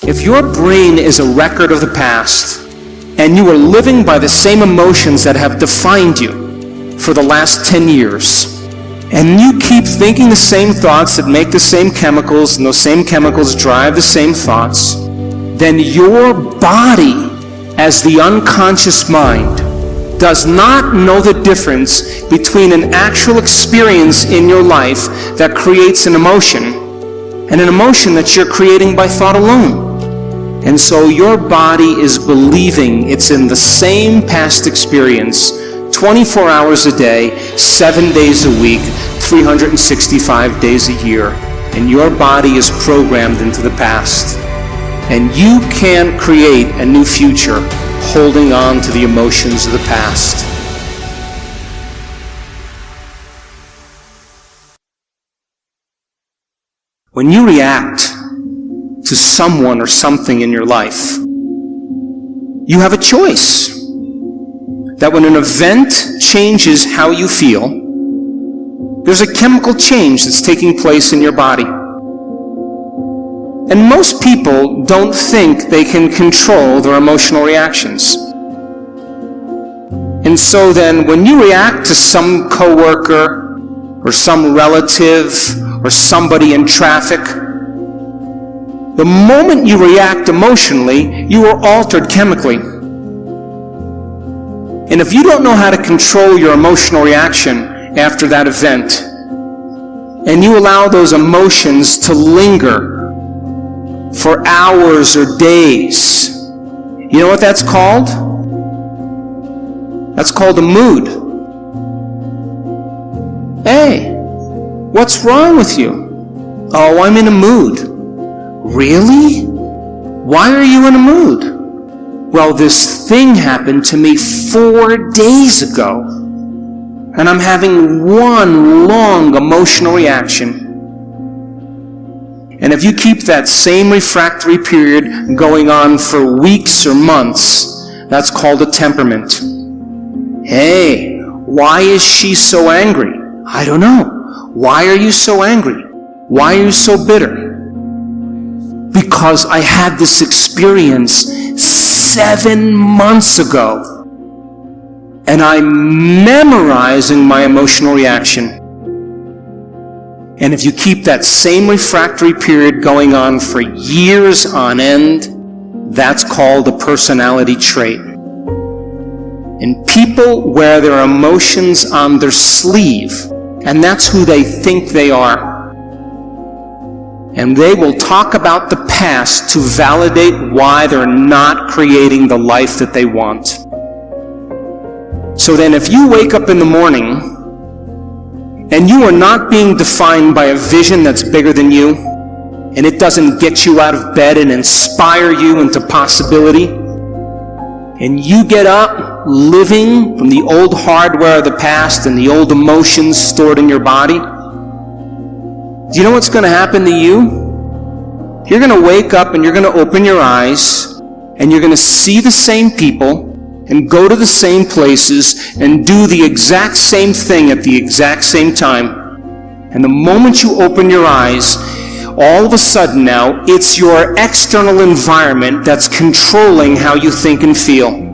If your brain is a record of the past, and you are living by the same emotions that have defined you for the last 10 years, and you keep thinking the same thoughts that make the same chemicals, and those same chemicals drive the same thoughts, then your body, as the unconscious mind, does not know the difference between an actual experience in your life that creates an emotion and an emotion that you're creating by thought alone. And so your body is believing it's in the same past experience 24 hours a day, 7 days a week, 365 days a year. And your body is programmed into the past. And you can't create a new future holding on to the emotions of the past. When you react to someone or something in your life, you have a choice. That when an event changes how you feel, there's a chemical change that's taking place in your body. And most people don't think they can control their emotional reactions. And so then when you react to some coworker or some relative or somebody in traffic, the moment you react emotionally, you are altered chemically. And if you don't know how to control your emotional reaction after that event, and you allow those emotions to linger for hours or days, you know what that's called? That's called a mood. Hey, what's wrong with you? Oh, I'm in a mood. Really? Why are you in a mood? Well, this thing happened to me 4 days ago, and I'm having one long emotional reaction. And if you keep that same refractory period going on for weeks or months, that's called a temperament. Hey, why is she so angry? I don't know. Why are you so angry? Why are you so bitter? Because I had this experience 7 months ago, and I'm memorizing my emotional reaction. And if you keep that same refractory period going on for years on end, that's called a personality trait. And people wear their emotions on their sleeve, and that's who they think they are. And they will talk about the past to validate why they're not creating the life that they want. So then if you wake up in the morning and you are not being defined by a vision that's bigger than you, and it doesn't get you out of bed and inspire you into possibility, and you get up living from the old hardware of the past and the old emotions stored in your body, do you know what's going to happen to you? You're going to wake up and you're going to open your eyes and you're going to see the same people and go to the same places and do the exact same thing at the exact same time. And the moment you open your eyes, all of a sudden now, it's your external environment that's controlling how you think and feel.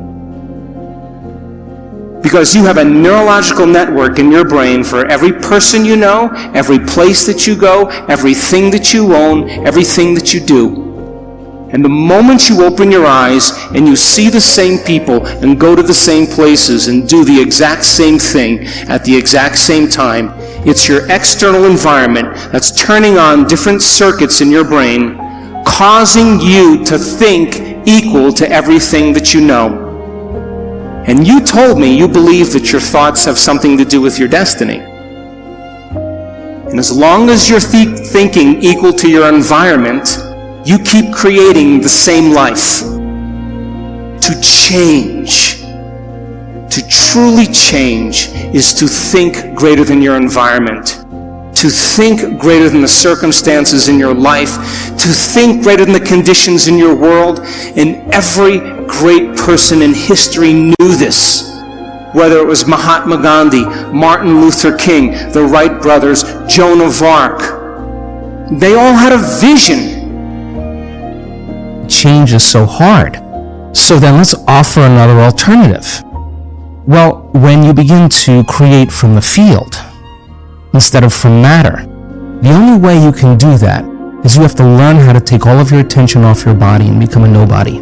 Because you have a neurological network in your brain for every person you know, every place that you go, everything that you own, everything that you do. And the moment you open your eyes and you see the same people and go to the same places and do the exact same thing at the exact same time, it's your external environment that's turning on different circuits in your brain, causing you to think equal to everything that you know. And you told me you believe that your thoughts have something to do with your destiny. And as long as you're thinking equal to your environment, you keep creating the same life. To change, to truly change, is to think greater than your environment. To think greater than the circumstances in your life. To think greater than the conditions in your world. And every great person in history knew this. Whether it was Mahatma Gandhi, Martin Luther King, the Wright brothers, Joan of Arc. They all had a vision. change is so hard. So then let's offer another alternative. Well, when you begin to create from the field instead of from matter, the only way you can do that is you have to learn how to take all of your attention off your body and become a nobody.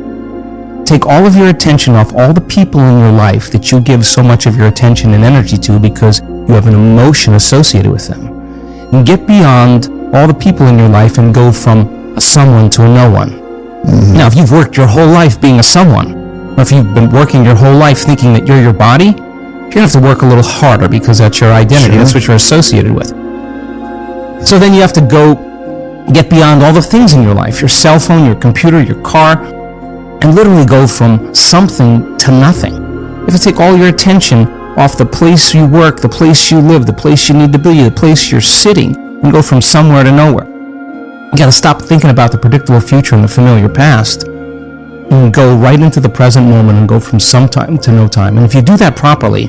Take all of your attention off all the people in your life that you give so much of your attention and energy to because you have an emotion associated with them. And get beyond all the people in your life and go from a someone to a no one. Mm-hmm. Now, if you've worked your whole life being a someone, or if you've been working your whole life thinking that you're your body, you're going to have to work a little harder because that's your identity. Sure. That's what you're associated with. So then you have to go get beyond all the things in your life, your cell phone, your computer, your car, and literally go from something to nothing. You have to take all your attention off the place you work, the place you live, the place you need to be, the place you're sitting, and go from somewhere to nowhere. You got to stop thinking about the predictable future and the familiar past and go right into the present moment and go from some time to no time. And if you do that properly,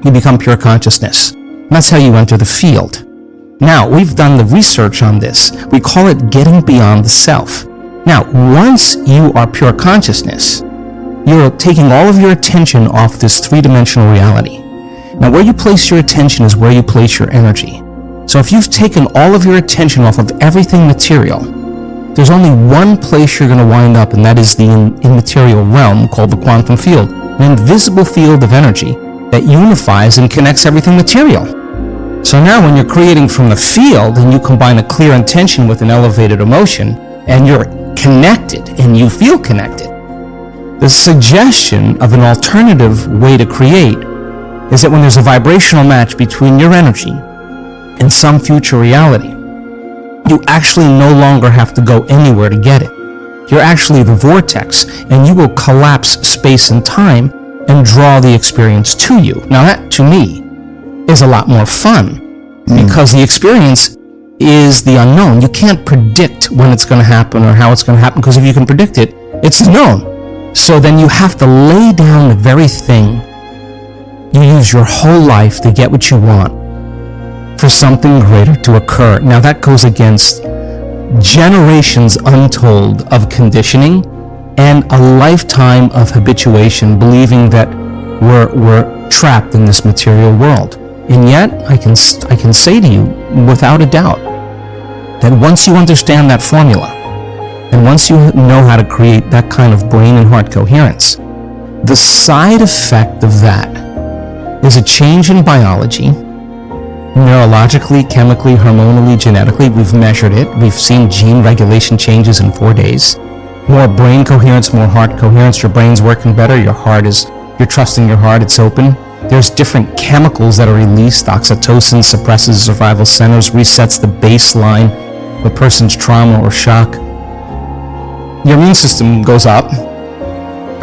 you become pure consciousness. And that's how you enter the field. Now, we've done the research on this. We call it getting beyond the self. Now, once you are pure consciousness, you're taking all of your attention off this three-dimensional reality. Now, where you place your attention is where you place your energy. So if you've taken all of your attention off of everything material, there's only one place you're going to wind up, and that is the immaterial realm called the quantum field, an invisible field of energy that unifies and connects everything material. So now when you're creating from the field and you combine a clear intention with an elevated emotion, and you're connected and you feel connected, the suggestion of an alternative way to create is that when there's a vibrational match between your energy and some future reality, you actually no longer have to go anywhere to get it. You're actually the vortex, and you will collapse space and time and draw the experience to you. Now that, to me, is a lot more fun because the experience is the unknown. You can't predict when it's going to happen or how it's going to happen, because if you can predict it, it's known. So then you have to lay down the very thing you use your whole life to get what you want for something greater to occur. Now that goes against generations untold of conditioning and a lifetime of habituation, believing that we're trapped in this material world. And yet, I can say to you, without a doubt, that once you understand that formula, and once you know how to create that kind of brain and heart coherence, the side effect of that is a change in biology, neurologically, chemically, hormonally, genetically. We've measured it. We've seen gene regulation changes in 4 days. More brain coherence, more heart coherence. Your brain's working better. You're trusting your heart. It's open. There's different chemicals that are released. Oxytocin suppresses survival centers, resets the baseline of a person's trauma or shock. Your immune system goes up.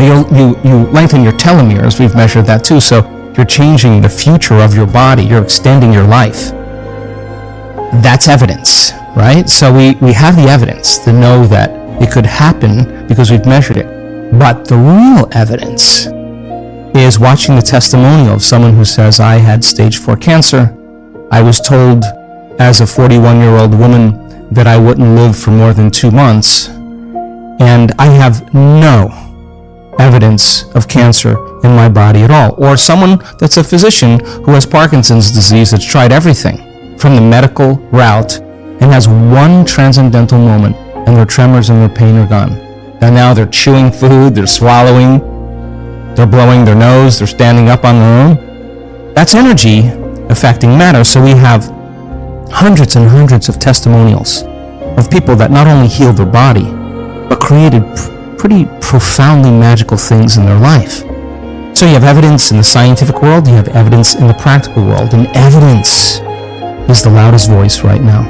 You lengthen your telomeres. We've measured that too. So you're changing the future of your body. You're extending your life. That's evidence, right? So we have the evidence to know that it could happen because we've measured it. But the real evidence is watching the testimonial of someone who says, I had stage 4 cancer. I was told as a 41-year-old woman that I wouldn't live for more than 2 months. And I have no evidence of cancer in my body at all. Or someone that's a physician who has Parkinson's disease, that's tried everything from the medical route and has one transcendental moment, and their tremors and their pain are gone. And now they're chewing food, they're swallowing, they're blowing their nose, they're standing up on their own. That's energy affecting matter. So we have hundreds and hundreds of testimonials of people that not only healed their body, but created pretty profoundly magical things in their life. So you have evidence in the scientific world, you have evidence in the practical world, and evidence is the loudest voice right now.